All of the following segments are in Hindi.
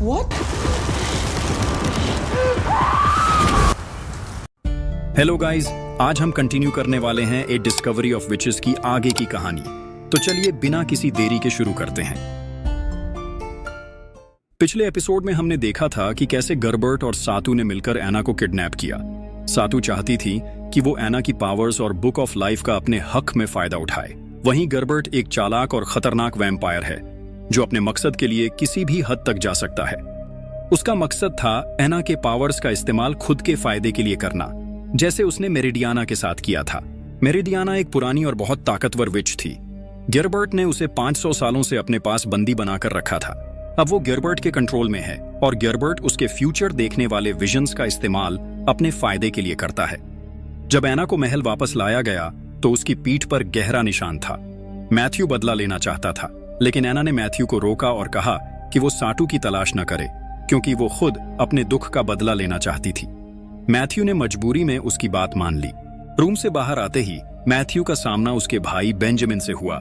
What? हेलो गाइस, आज हम कंटिन्यू करने वाले हैं ए डिस्कवरी ऑफ विचेस की आगे की कहानी। तो चलिए बिना किसी देरी के शुरू करते हैं। पिछले एपिसोड में हमने देखा था कि कैसे गर्बर्ट और सातू ने मिलकर एना को किडनैप किया। सातू चाहती थी कि वो एना की पावर्स और बुक ऑफ लाइफ का अपने हक में फायदा उठाए। वहीं गर्बर्ट एक चालाक और खतरनाक वैम्पायर है जो अपने मकसद के लिए किसी भी हद तक जा सकता है। उसका मकसद था एना के पावर्स का इस्तेमाल खुद के फायदे के लिए करना, जैसे उसने मेरिडियाना के साथ किया था। मेरिडियाना एक पुरानी और बहुत ताकतवर विच थी। गर्बर्ट ने उसे 500 सालों से अपने पास बंदी बनाकर रखा था। अब वो गर्बर्ट के कंट्रोल में है और गर्बर्ट उसके फ्यूचर देखने वाले विजन्स का इस्तेमाल अपने फायदे के लिए करता है। जब एना को महल वापस लाया गया तो उसकी पीठ पर गहरा निशान था। मैथ्यू बदला लेना चाहता था, लेकिन एना ने मैथ्यू को रोका और कहा कि वो साटू की तलाश न करे, क्योंकि वो खुद अपने दुख का बदला लेना चाहती थी। मैथ्यू ने मजबूरी में उसकी बात मान ली। रूम से बाहर आते ही मैथ्यू का सामना उसके भाई बेंजामिन से हुआ।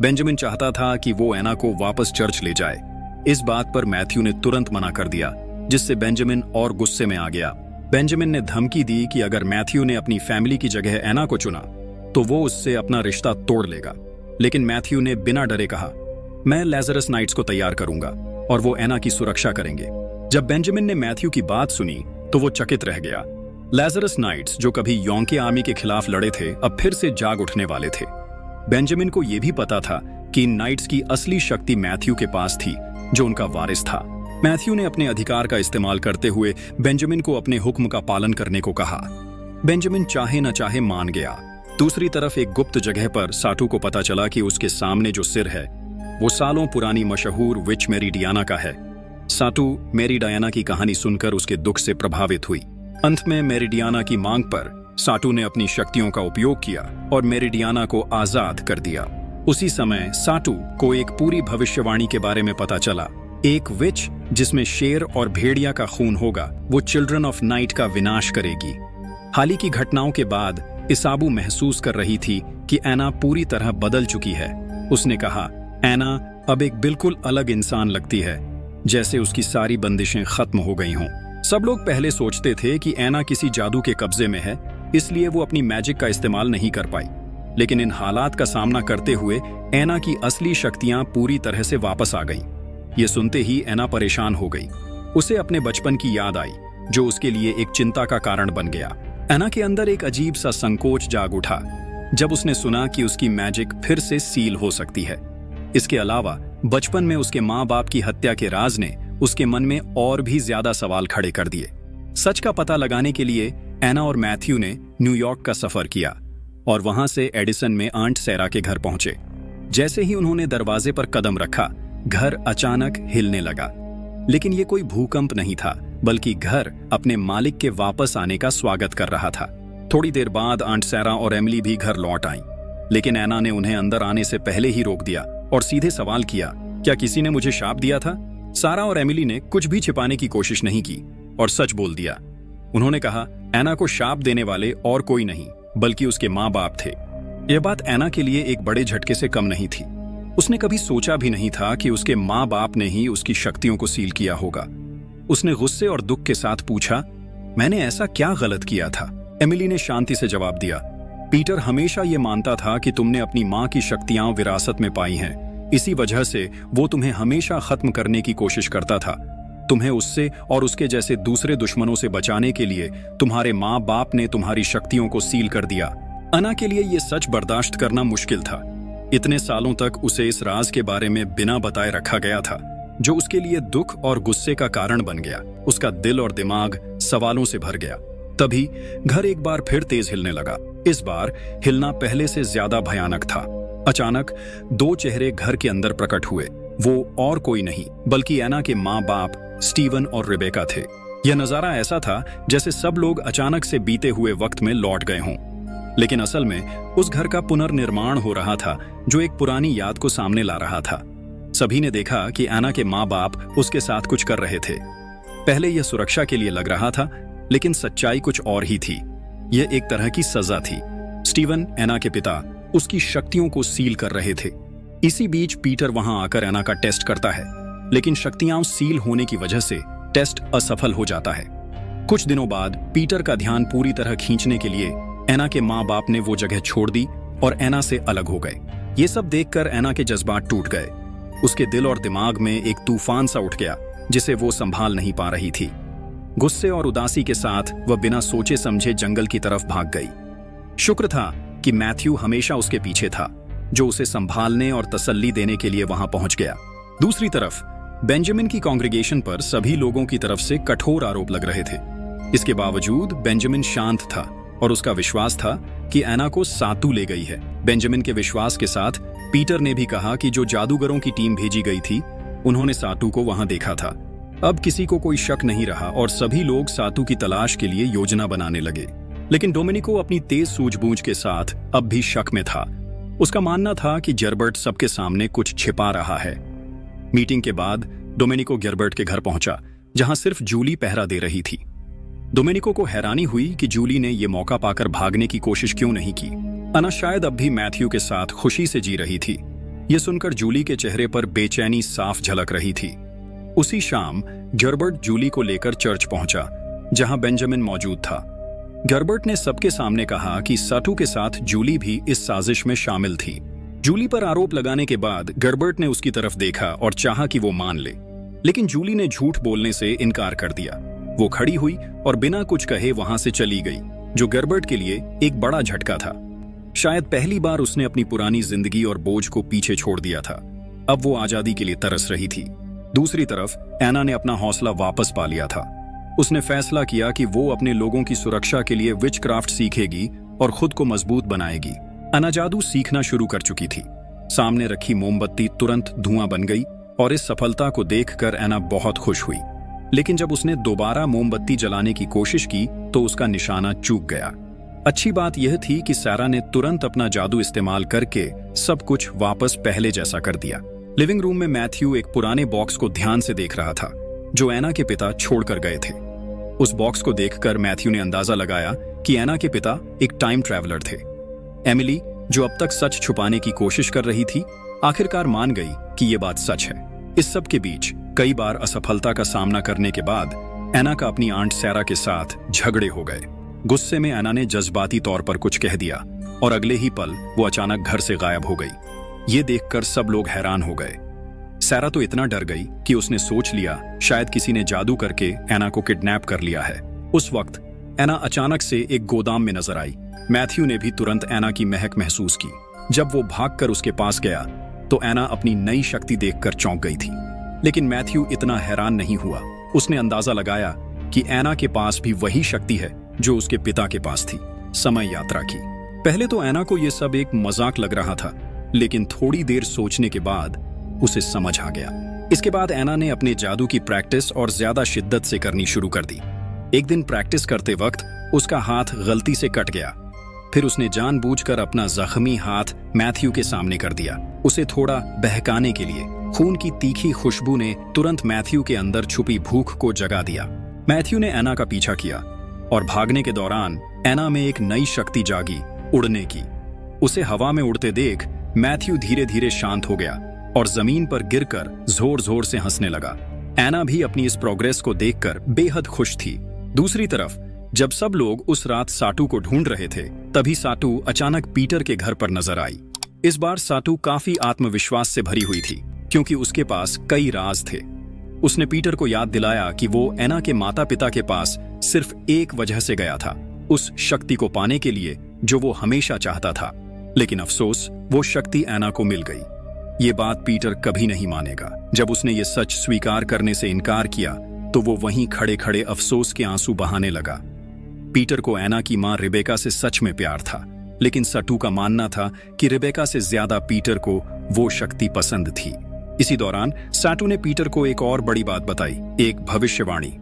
बेंजामिन चाहता था कि वो एना को वापस चर्च ले जाए। इस बात पर मैथ्यू ने तुरंत मना कर दिया, जिससे बेंजामिन और गुस्से में आ गया। बेंजामिन ने धमकी दी कि अगर मैथ्यू ने अपनी फैमिली की जगह एना को चुना तो वो उससे अपना रिश्ता तोड़ लेगा। लेकिन मैथ्यू ने बिना डरे कहा, मैं लैजरस नाइट्स को तैयार करूंगा और वो एना की सुरक्षा करेंगे। जब बेंजामिन ने मैथ्यू की बात सुनी तो वो चकित रह गया। लैजरस नाइट्स, जो कभी योंके आर्मी के खिलाफ लड़े थे, अब फिर से जाग उठने वाले थे। बेंजामिन को यह भी पता था कि इन नाइट्स की असली शक्ति मैथ्यू के पास थी, जो उनका वारिस था। मैथ्यू ने अपने अधिकार का इस्तेमाल करते हुए बेंजामिन को अपने हुक्म का पालन करने को कहा। बेंजामिन चाहे न चाहे मान गया। दूसरी तरफ एक गुप्त जगह पर साटू को पता चला कि उसके सामने जो सिर है वो सालों पुरानी मशहूर विच मेरिडियाना का है। साटू मेरिडियाना की कहानी सुनकर उसके दुख से प्रभावित हुई। अंत में मेरिडियाना की मांग पर साटू ने अपनी शक्तियों का उपयोग किया और मेरिडियाना को आजाद कर दिया। उसी समय साटू को एक पूरी भविष्यवाणी के बारे में पता चला। एक विच जिसमें शेर और भेड़िया का खून होगा, वो चिल्ड्रन ऑफ नाइट का विनाश करेगी। हाल ही की घटनाओं के बाद इसाबू महसूस कर रही थी कि एना पूरी तरह बदल चुकी है। उसने कहा, एना अब एक बिल्कुल अलग इंसान लगती है, जैसे उसकी सारी बंदिशें खत्म हो गई हों। सब लोग पहले सोचते थे कि एना किसी जादू के कब्जे में है, इसलिए वो अपनी मैजिक का इस्तेमाल नहीं कर पाई। लेकिन इन हालात का सामना करते हुए एना की असली शक्तियां पूरी तरह से वापस आ गईं। ये सुनते ही एना परेशान हो गई। उसे अपने बचपन की याद आई, जो उसके लिए एक चिंता का कारण बन गया। एना के अंदर एक अजीब सा संकोच जाग उठा जब उसने सुना कि उसकी मैजिक फिर से सील हो सकती है। इसके अलावा बचपन में उसके माँ बाप की हत्या के राज ने उसके मन में और भी ज्यादा सवाल खड़े कर दिए। सच का पता लगाने के लिए एना और मैथ्यू ने न्यूयॉर्क का सफर किया और वहां से एडिसन में आंट सैरा के घर पहुंचे। जैसे ही उन्होंने दरवाजे पर कदम रखा, घर अचानक हिलने लगा। लेकिन ये कोई भूकंप नहीं था, बल्कि घर अपने मालिक के वापस आने का स्वागत कर रहा था। थोड़ी देर बाद आंट सैरा और एमिली भी घर लौट आईं, लेकिन एना ने उन्हें अंदर आने से पहले ही रोक दिया और सीधे सवाल किया, क्या किसी ने मुझे शाप दिया था? सारा और एमिली ने कुछ भी छिपाने की कोशिश नहीं की और सच बोल दिया। उन्होंने कहा, एना को शाप देने वाले और कोई नहीं बल्कि उसके माँ बाप थे। यह बात एना के लिए एक बड़े झटके से कम नहीं थी। उसने कभी सोचा भी नहीं था कि उसके माँ बाप ने ही उसकी शक्तियों को सील किया होगा। उसने गुस्से और दुख के साथ पूछा, मैंने ऐसा क्या गलत किया था? एमिली ने शांति से जवाब दिया, पीटर हमेशा ये मानता था कि तुमने अपनी माँ की शक्तियां विरासत में पाई हैं। इसी वजह से वो तुम्हें हमेशा खत्म करने की कोशिश करता था। तुम्हें उससे और उसके जैसे दूसरे दुश्मनों से बचाने के लिए तुम्हारे माँ बाप ने तुम्हारी शक्तियों को सील कर दिया। एना के लिए ये सच बर्दाश्त करना मुश्किल था। इतने सालों तक उसे इस राज के बारे में बिना बताए रखा गया था, जो उसके लिए दुख और गुस्से का कारण बन गया। उसका दिल और दिमाग सवालों से भर गया। तभी घर एक बार फिर तेज हिलने लगा। इस बार हिलना पहले से ज्यादा भयानक था। अचानक दो चेहरे घर के अंदर प्रकट हुए। वो और कोई नहीं बल्कि एना के माँ बाप स्टीवन और रिबेका थे। यह नजारा ऐसा था जैसे सब लोग अचानक से बीते हुए वक्त में लौट गए हों। लेकिन असल में उस घर का पुनर्निर्माण हो रहा था, जो एक पुरानी याद को सामने ला रहा था। सभी ने देखा कि एना के माँ बाप उसके साथ कुछ कर रहे थे। पहले यह सुरक्षा के लिए लग रहा था, लेकिन सच्चाई कुछ और ही थी। यह एक तरह की सजा थी। स्टीवन, एना के पिता, उसकी शक्तियों को सील कर रहे थे। इसी बीच पीटर वहां आकर एना का टेस्ट करता है। लेकिन शक्तियां सील होने की वजह से टेस्ट असफल हो जाता है। कुछ दिनों बाद पीटर का ध्यान पूरी तरह खींचने के लिए एना के माँ बाप ने वो जगह छोड़ दी और एना से अलग हो गए। ये सब देखकर एना के जज्बात टूट गए। उसके दिल और दिमाग में एक तूफान सा उठ गया जिसे वो संभाल नहीं पा रही थी। गुस्से और उदासी के साथ वह बिना सोचे समझे जंगल की तरफ भाग गई। शुक्र था कि मैथ्यू हमेशा उसके पीछे था, जो उसे संभालने और तसल्ली देने के लिए वहां पहुंच गया। दूसरी तरफ बेंजामिन की कांग्रेगेशन पर सभी लोगों की तरफ से कठोर आरोप लग रहे थे। इसके बावजूद बेंजामिन शांत था और उसका विश्वास था कि एना को सातू ले गई है। बेंजामिन के विश्वास के साथ पीटर ने भी कहा कि जो जादूगरों की टीम भेजी गई थी उन्होंने सातू को वहां देखा था। अब किसी को कोई शक नहीं रहा और सभी लोग सातू की तलाश के लिए योजना बनाने लगे। लेकिन डोमिनिको अपनी तेज सूझबूझ के साथ अब भी शक में था। उसका मानना था कि जर्बर्ट सबके सामने कुछ छिपा रहा है। मीटिंग के बाद डोमिनिको जर्बर्ट के घर पहुंचा, जहां सिर्फ जूली पहरा दे रही थी। डोमिनिको को हैरानी हुई कि जूली ने यह मौका पाकर भागने की कोशिश क्यों नहीं की। एना शायद अब भी मैथ्यू के साथ खुशी से जी रही थी। यह सुनकर जूली के चेहरे पर बेचैनी साफ झलक रही थी। उसी शाम जर्बर्ट जूली को लेकर चर्च पहुंचा, जहां बेंजामिन मौजूद था। जर्बर्ट ने सबके सामने कहा कि साटू के साथ जूली भी इस साजिश में शामिल थी। जूली पर आरोप लगाने के बाद जर्बर्ट ने उसकी तरफ देखा और चाहा कि वो मान ले, लेकिन जूली ने झूठ बोलने से इनकार कर दिया। वो खड़ी हुई और बिना कुछ कहे वहां से चली गई, जो जर्बर्ट के लिए एक बड़ा झटका था। शायद पहली बार उसने अपनी पुरानी जिंदगी और बोझ को पीछे छोड़ दिया था। अब वो आजादी के लिए तरस रही थी। दूसरी तरफ एना ने अपना हौसला वापस पा लिया था। उसने फैसला किया कि वो अपने लोगों की सुरक्षा के लिए विचक्राफ्ट सीखेगी और खुद को मजबूत बनाएगी। एना जादू सीखना शुरू कर चुकी थी। सामने रखी मोमबत्ती तुरंत धुआं बन गई और इस सफलता को देखकर एना बहुत खुश हुई। लेकिन जब उसने दोबारा मोमबत्ती जलाने की कोशिश की तो उसका निशाना चूक गया। अच्छी बात यह थी कि सारा ने तुरंत अपना जादू इस्तेमाल करके सब कुछ वापस पहले जैसा कर दिया। लिविंग रूम में मैथ्यू एक पुराने बॉक्स को ध्यान से देख रहा था, जो एना के पिता छोड़कर गए थे। उस बॉक्स को देखकर मैथ्यू ने अंदाजा लगाया कि एना के पिता एक टाइम ट्रैवलर थे। एमिली, जो अब तक सच छुपाने की कोशिश कर रही थी, आखिरकार मान गई कि यह बात सच है। इस सब के बीच कई बार असफलता का सामना करने के बाद एना का अपनी आंट सैरा के साथ झगड़े हो गए। गुस्से में एना ने जज्बाती तौर पर कुछ कह दिया और अगले ही पल वो अचानक घर से गायब हो गई। ये देखकर सब लोग हैरान हो गए। सैरा तो इतना डर गई कि उसने सोच लिया शायद किसी ने जादू करके एना को किडनैप कर लिया है। उस वक्त एना अचानक से एक गोदाम में नजर आई। मैथ्यू ने भी तुरंत एना की महक महसूस की। जब वो भागकर उसके पास गया तो एना अपनी नई शक्ति देखकर चौंक गई थी। लेकिन मैथ्यू इतना हैरान नहीं हुआ। उसने अंदाजा लगाया कि एना के पास भी वही शक्ति है जो उसके पिता के पास थी, समय यात्रा की। पहले तो एना को यह सब एक मजाक लग रहा था, लेकिन थोड़ी देर सोचने के बाद उसे समझ आ गया। इसके बाद एना ने अपने जादू की प्रैक्टिस और ज्यादा शिद्दत से करनी शुरू कर दी। एक दिन प्रैक्टिस करते वक्त उसका हाथ गलती से कट गया। फिर उसने जानबूझकर अपना जख्मी हाथ मैथ्यू के सामने कर दिया, उसे थोड़ा बहकाने के लिए। खून की तीखी खुशबू ने तुरंत मैथ्यू के अंदर छुपी भूख को जगा दिया। मैथ्यू ने एना का पीछा किया और भागने के दौरान एना में एक नई शक्ति जागी, उड़ने की। उसे हवा में उड़ते देख मैथ्यू धीरे धीरे शांत हो गया और जमीन पर गिरकर जोर जोर से हंसने लगा। एना भी अपनी इस प्रोग्रेस को देखकर बेहद खुश थी। दूसरी तरफ जब सब लोग उस रात साटू को ढूंढ रहे थे, तभी साटू अचानक पीटर के घर पर नजर आई। इस बार साटू काफी आत्मविश्वास से भरी हुई थी, क्योंकि उसके पास कई राज थे। उसने पीटर को याद दिलाया कि वो एना के माता पिता के पास सिर्फ एक वजह से गया था, उस शक्ति को पाने के लिए जो वो हमेशा चाहता था। लेकिन अफसोस, वो शक्ति एना को मिल गई। ये बात पीटर कभी नहीं मानेगा। जब उसने ये सच स्वीकार करने से इनकार किया तो वो वहीं खड़े खड़े अफसोस के आंसू बहाने लगा। पीटर को एना की मां रिबेका से सच में प्यार था, लेकिन सटू का मानना था कि रिबेका से ज्यादा पीटर को वो शक्ति पसंद थी। इसी दौरान साटू ने पीटर को एक और बड़ी बात बताई, एक भविष्यवाणी।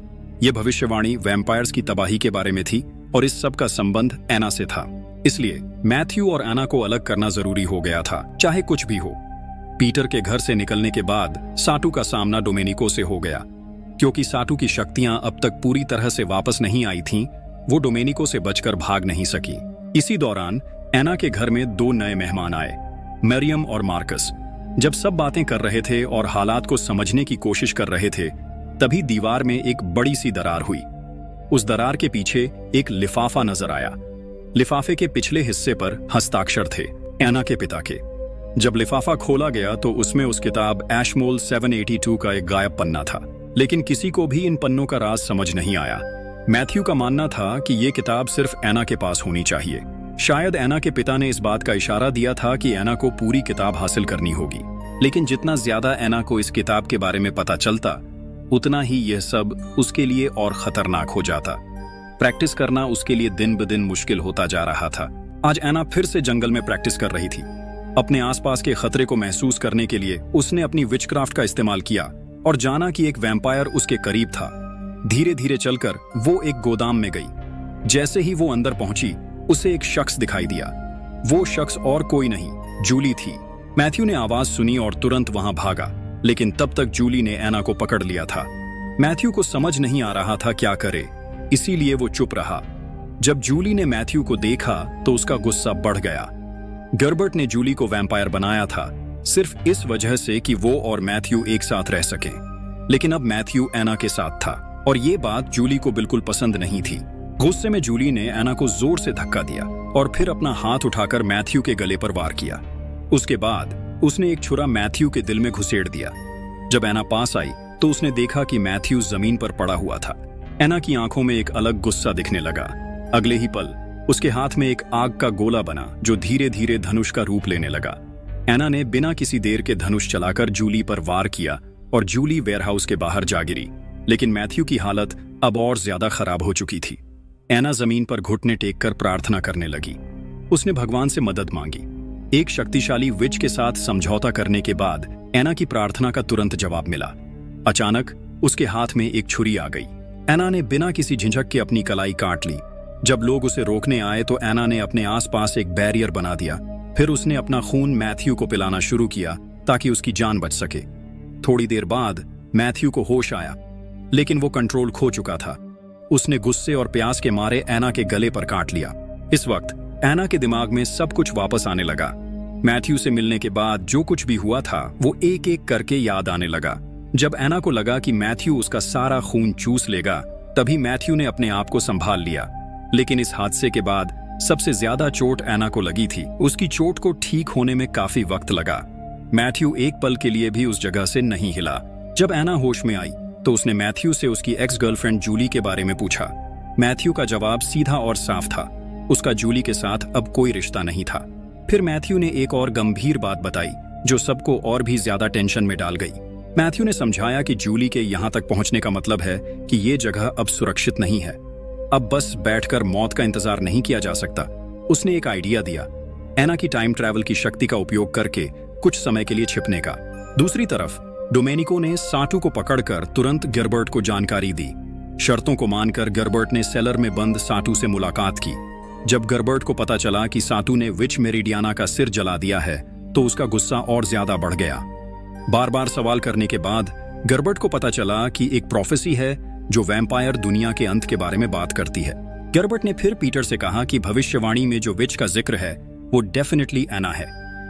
यह भविष्यवाणी वैम्पायर्स की तबाही के बारे में थी और इस सब का संबंध एना से था। इसलिए मैथ्यू और एना को अलग करना जरूरी हो गया था, चाहे कुछ भी हो। पीटर के घर से निकलने के बाद साटू का सामना डोमेनिको से हो गया। क्योंकि साटू की शक्तियां अब तक पूरी तरह से वापस नहीं आई थीं, वो डोमेनिको से बचकर भाग नहीं सकी। इसी दौरान एना के घर में दो नए मेहमान आए, मरियम और मार्कस। जब सब बातें कर रहे थे और हालात को समझने की कोशिश कर रहे थे, तभी दीवार में एक बड़ी सी दरार हुई। उस दरार के पीछे एक लिफाफा नजर आया। लिफाफे के पिछले हिस्से पर हस्ताक्षर थे, एना के पिता के। जब लिफाफा खोला गया तो उसमें उस किताब एशमोल 782 का एक गायब पन्ना था, लेकिन किसी को भी इन पन्नों का राज समझ नहीं आया। मैथ्यू का मानना था कि ये किताब सिर्फ एना के पास होनी चाहिए। शायद एना के पिता ने इस बात का इशारा दिया था कि एना को पूरी किताब हासिल करनी होगी, लेकिन जितना ज्यादा एना को इस किताब के बारे में पता चलता, उतना ही यह सब उसके लिए और खतरनाक हो जाता। प्रैक्टिस करना उसके लिए दिन ब दिन मुश्किल होता जा रहा था। आज एना फिर से जंगल में प्रैक्टिस कर रही थी। अपने आसपास के खतरे को महसूस करने के लिए उसने अपनी विचक्राफ्ट का इस्तेमाल किया और जाना कि एक वैम्पायर उसके करीब था। धीरे धीरे चलकर वो एक गोदाम में गई। जैसे ही वो अंदर पहुंची, उसे एक शख्स दिखाई दिया। वो शख्स और कोई नहीं, जूली थी। मैथ्यू ने आवाज सुनी और तुरंत वहां भागा, लेकिन तब तक जूली ने एना को पकड़ लिया था। मैथ्यू को समझ नहीं आ रहा था क्या करे, इसीलिए वो चुप रहा। जब जूली ने मैथ्यू को देखा तो उसका गुस्सा बढ़ गया। गर्बर्ट ने जूली को वैम्पायर बनाया था सिर्फ इस वजह से कि वो और मैथ्यू एक साथ रह सकें। लेकिन अब मैथ्यू एना के साथ था और ये बात जूली को बिल्कुल पसंद नहीं थी। गुस्से में जूली ने एना को जोर से धक्का दिया और फिर अपना हाथ उठाकर मैथ्यू के गले पर वार किया। उसके बाद उसने एक छुरा मैथ्यू के दिल में घुसेड़ दिया। जब एना पास आई तो उसने देखा कि मैथ्यू जमीन पर पड़ा हुआ था। एना की आंखों में एक अलग गुस्सा दिखने लगा। अगले ही पल उसके हाथ में एक आग का गोला बना जो धीरे धीरे धनुष का रूप लेने लगा। एना ने बिना किसी देर के धनुष चलाकर जूली पर वार किया और जूली वेयरहाउस के बाहर जा गिरी। लेकिन मैथ्यू की हालत अब और ज्यादा खराब हो चुकी थी। एना जमीन पर घुटने टेककर प्रार्थना करने लगी। उसने भगवान से मदद मांगी। एक शक्तिशाली विच के साथ समझौता करने के बाद एना की प्रार्थना का तुरंत जवाब मिला। अचानक उसके हाथ में एक छुरी आ गई। एना ने बिना किसी झिझक के अपनी कलाई काट ली। जब लोग उसे रोकने आए तो एना ने अपने आसपास एक बैरियर बना दिया। फिर उसने अपना खून मैथ्यू को पिलाना शुरू किया ताकि उसकी जान बच सके। थोड़ी देर बाद मैथ्यू को होश आया, लेकिन वो कंट्रोल खो चुका था। उसने गुस्से और प्यास के मारे एना के गले पर काट लिया। इस वक्त एना के दिमाग में सब कुछ वापस आने लगा। मैथ्यू से मिलने के बाद जो कुछ भी हुआ था वो एक एक करके याद आने लगा। जब एना को लगा कि मैथ्यू उसका सारा खून चूस लेगा, तभी मैथ्यू ने अपने आप को संभाल लिया। लेकिन इस हादसे के बाद सबसे ज्यादा चोट एना को लगी थी। उसकी चोट को ठीक होने में काफी वक्त लगा। मैथ्यू एक पल के लिए भी उस जगह से नहीं हिला। जब एना होश में आई तो उसने मैथ्यू से उसकी एक्स गर्लफ्रेंड जूली के बारे में पूछा। मैथ्यू का जवाब सीधा और साफ था, उसका जूली के साथ अब कोई रिश्ता नहीं था। फिर मैथ्यू ने एक और गंभीर बात बताई जो सबको और भी ज्यादा टेंशन में डाल गई। मैथ्यू ने समझाया कि जूली के यहाँ तक पहुंचने का मतलब है कि ये जगह अब सुरक्षित नहीं है। अब बस बैठकर मौत का इंतजार नहीं किया जा सकता। उसने एक आइडिया दिया, एना की टाइम ट्रैवल की शक्ति का उपयोग करके कुछ समय के लिए छिपने का। दूसरी तरफ डोमेनिको ने साटू को पकड़कर तुरंत गर्बर्ट को जानकारी दी। शर्तों को मानकर गर्बर्ट ने सेलर में बंद साटू से मुलाकात की। जब गर्बर्ट को पता चला कि साटू ने विच मेरिडियाना का सिर जला दिया है तो उसका गुस्सा और ज्यादा बढ़ गया। बार बार सवाल करने के बाद गर्बर्ट को पता चला कि एक प्रोफेसी है जो वैम्पायर दुनिया के अंत के बारे में बात करती है। गर्बर्ट ने फिर पीटर से कहा कि भविष्यवाणी में जो विच का जिक्र है वो डेफिनेटली एना है।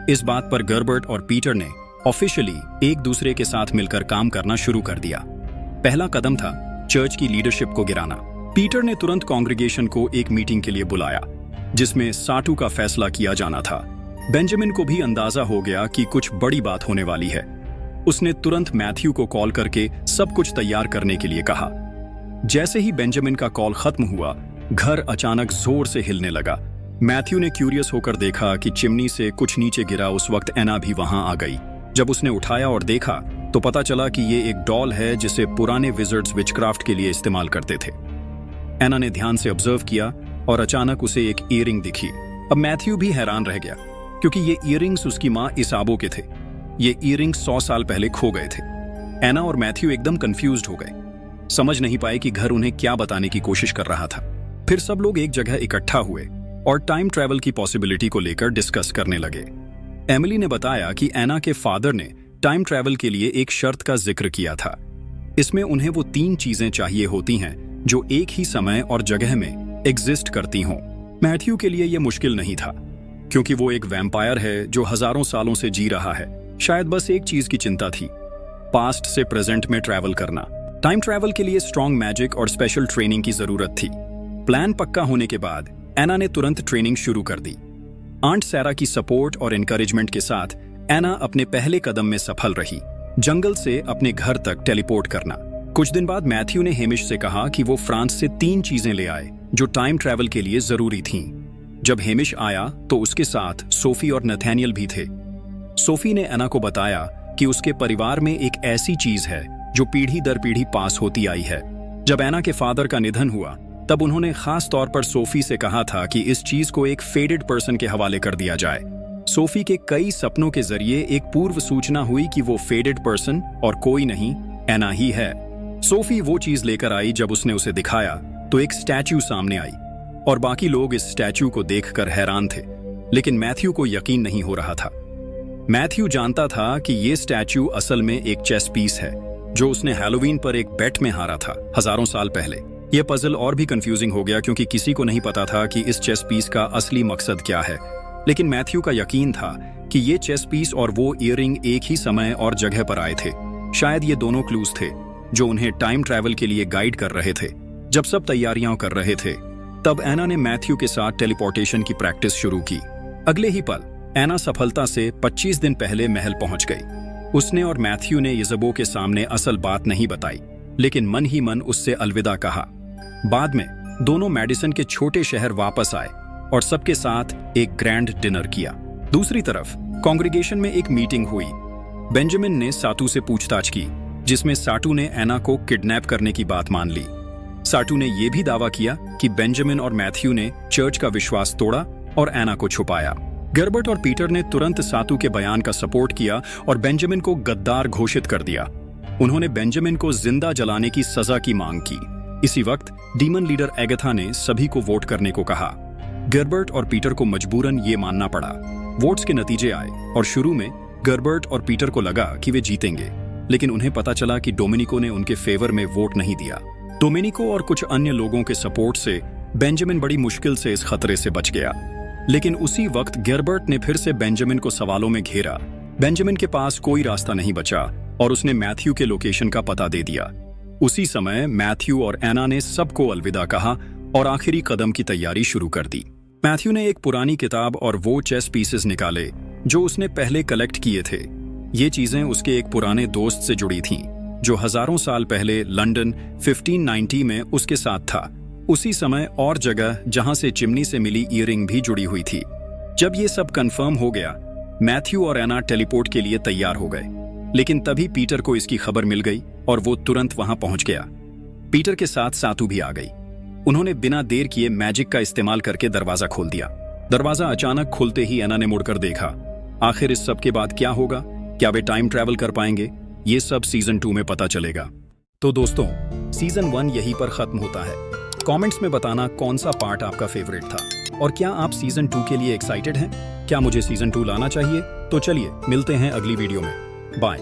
इस बात पर गर्बर्ट और पीटर ने ऑफिशियली एक दूसरे के साथ मिलकर काम करना शुरू कर दिया। पहला कदम था चर्च की लीडरशिप को गिराना। पीटर ने तुरंत कांग्रेगेशन को एक मीटिंग के लिए बुलाया जिसमें साटू का फैसला किया जाना था। बेंजामिन को भी अंदाजा हो गया कि कुछ बड़ी बात होने वाली है। उसने तुरंत मैथ्यू को कॉल करके सब कुछ तैयार करने के लिए कहा। जैसे ही बेंजामिन का कॉल खत्म हुआ, घर अचानक जोर से हिलने लगा। मैथ्यू ने क्यूरियस होकर देखा कि चिमनी से कुछ नीचे गिरा। उस वक्त एना भी वहां आ गई। जब उसने उठाया और देखा तो पता चला कि ये एक डॉल है जिसे पुराने विजर्ड्स विचक्राफ्ट के लिए इस्तेमाल करते थे। एना ने ध्यान से ऑब्जर्व किया और अचानक उसे एक ईयरिंग दिखी। अब मैथ्यू भी हैरान रह गया क्योंकि ये ईयरिंग्स उसकी माँ इसाबो के थे। ये ईयरिंग्स 100 साल पहले खो गए थे। एना और मैथ्यू एकदम कंफ्यूज्ड हो गए, समझ नहीं पाए कि घर उन्हें क्या बताने की कोशिश कर रहा था। फिर सब लोग एक जगह इकट्ठा हुए और टाइम ट्रैवल की पॉसिबिलिटी को लेकर डिस्कस करने लगे। एमिली ने बताया कि एना के फादर ने टाइम ट्रैवल के लिए एक शर्त का जिक्र किया था। इसमें उन्हें वो 3 चीजें चाहिए होती हैं जो एक ही समय और जगह में एग्जिस्ट करती हों। मैथ्यू के लिए यह मुश्किल नहीं था क्योंकि वो एक वैम्पायर है जो हजारों सालों से जी रहा है। शायद बस एक चीज की चिंता थी, पास्ट से प्रेजेंट में ट्रैवल करना। टाइम ट्रैवल के लिए स्ट्रॉन्ग मैजिक और स्पेशल ट्रेनिंग की जरूरत थी। प्लान पक्का होने के बाद एना ने तुरंत ट्रेनिंग शुरू कर दी। आंट सैरा की सपोर्ट और एनकरेजमेंट के साथ एना अपने पहले कदम में सफल रही, जंगल से अपने घर तक टेलीपोर्ट करना। कुछ दिन बाद मैथ्यू ने हेमिश से कहा कि वो फ्रांस से 3 चीजें ले आए जो टाइम ट्रैवल के लिए जरूरी थीं। जब हेमिश आया तो उसके साथ सोफी और नथानियल भी थे। सोफी ने एना को बताया कि उसके परिवार में एक ऐसी चीज है जो पीढ़ी दर पीढ़ी पास होती आई है। जब एना के फादर का निधन हुआ तब उन्होंने खास तौर पर सोफी से कहा था कि इस चीज को एक फेडेड पर्सन के हवाले कर दिया जाए। सोफी के कई सपनों के जरिए एक पूर्व सूचना हुई कि वो फेडेड पर्सन और कोई नहीं, एना ही है। सोफी वो चीज लेकर आई। जब उसने उसे दिखाया तो एक स्टैच्यू सामने आई और बाकी लोग इस स्टैच्यू को देखकर हैरान थे, लेकिन मैथ्यू को यकीन नहीं हो रहा था। मैथ्यू जानता था कि ये स्टैच्यू असल में एक चेस पीस है जो उसने हैलोवीन पर एक बेट में हारा था हजारों साल पहले। यह पजल और भी कंफ्यूजिंग हो गया क्योंकि किसी को नहीं पता था कि इस चेस पीस का असली मकसद क्या है, लेकिन मैथ्यू का यकीन था कि ये चेस पीस और वो ईयरिंग एक ही समय और जगह पर आए थे। शायद ये दोनों क्लूज थे जो उन्हें टाइम ट्रैवल के लिए गाइड कर रहे थे। जब सब तैयारियां कर रहे थे तब एना ने मैथ्यू के साथ टेलीपोर्टेशन की प्रैक्टिस शुरू की। अगले ही पल एना सफलता से 25 दिन पहले महल पहुंच गई। उसने और मैथ्यू ने इज़ाबो के सामने असल बात नहीं बताई, लेकिन मन ही मन उससे अलविदा कहा। बाद में दोनों मेडिसन के छोटे शहर वापस आए और सबके साथ एक ग्रैंड डिनर किया। दूसरी तरफ कांग्रेगेशन में एक मीटिंग हुई। बेंजामिन ने साटू से पूछताछ की, जिसमें साटू ने एना को किडनैप करने की बात मान ली। साटू ने यह भी दावा किया कि बेंजामिन और मैथ्यू ने चर्च का विश्वास तोड़ा और एना को छुपाया। गर्बर्ट और पीटर ने तुरंत साटू के बयान का सपोर्ट किया और बेंजामिन को गद्दार घोषित कर दिया। उन्होंने बेंजामिन को जिंदा जलाने की सजा की मांग की। इसी वक्त डीमन लीडर एगाथा ने सभी को वोट करने को कहा। गर्बर्ट और पीटर को मजबूरन ये मानना पड़ा। वोट्स के नतीजे आए और शुरू में गर्बर्ट और पीटर को लगा कि वे जीतेंगे, लेकिन उन्हें पता चला कि डोमिनिको ने उनके फेवर में वोट नहीं दिया। डोमिनिको और कुछ अन्य लोगों के सपोर्ट से बेंजामिन बड़ी मुश्किल से इस खतरे से बच गया। लेकिन उसी वक्त गर्बर्ट ने फिर से बेंजामिन को सवालों में घेरा। बेंजामिन के पास कोई रास्ता नहीं बचा और उसने मैथ्यू के लोकेशन का पता दे दिया। उसी समय मैथ्यू और एना ने सबको अलविदा कहा और आखिरी कदम की तैयारी शुरू कर दी। मैथ्यू ने एक पुरानी किताब और वो चेस पीसेस निकाले जो उसने पहले कलेक्ट किए थे। ये चीजें उसके एक पुराने दोस्त से जुड़ी थीं, जो हजारों साल पहले लंदन 1590 में उसके साथ था। उसी समय और जगह जहां से चिमनी से मिली ईयरिंग भी जुड़ी हुई थी। जब ये सब कंफर्म हो गया, मैथ्यू और एना टेलीपोर्ट के लिए तैयार हो गए, लेकिन तभी पीटर को इसकी खबर मिल गई और वो तुरंत वहां पहुंच गया। पीटर के साथ सातू भी आ गई। उन्होंने बिना देर किए मैजिक का इस्तेमाल करके दरवाजा खोल दिया। दरवाजा अचानक खुलते ही एना ने मुड़कर देखा। आखिर इस सब के बाद क्या होगा? क्या वे टाइम ट्रैवल कर पाएंगे? ये सब सीजन 2 में पता चलेगा। तो दोस्तों, सीजन 1 यहीं पर खत्म होता है। कमेंट्स में बताना कौन सा पार्ट आपका फेवरेट था और क्या आप सीजन 2 के लिए एक्साइटेड हैं? क्या मुझे सीजन 2 लाना चाहिए? तो चलिए मिलते हैं अगली वीडियो में। बाय।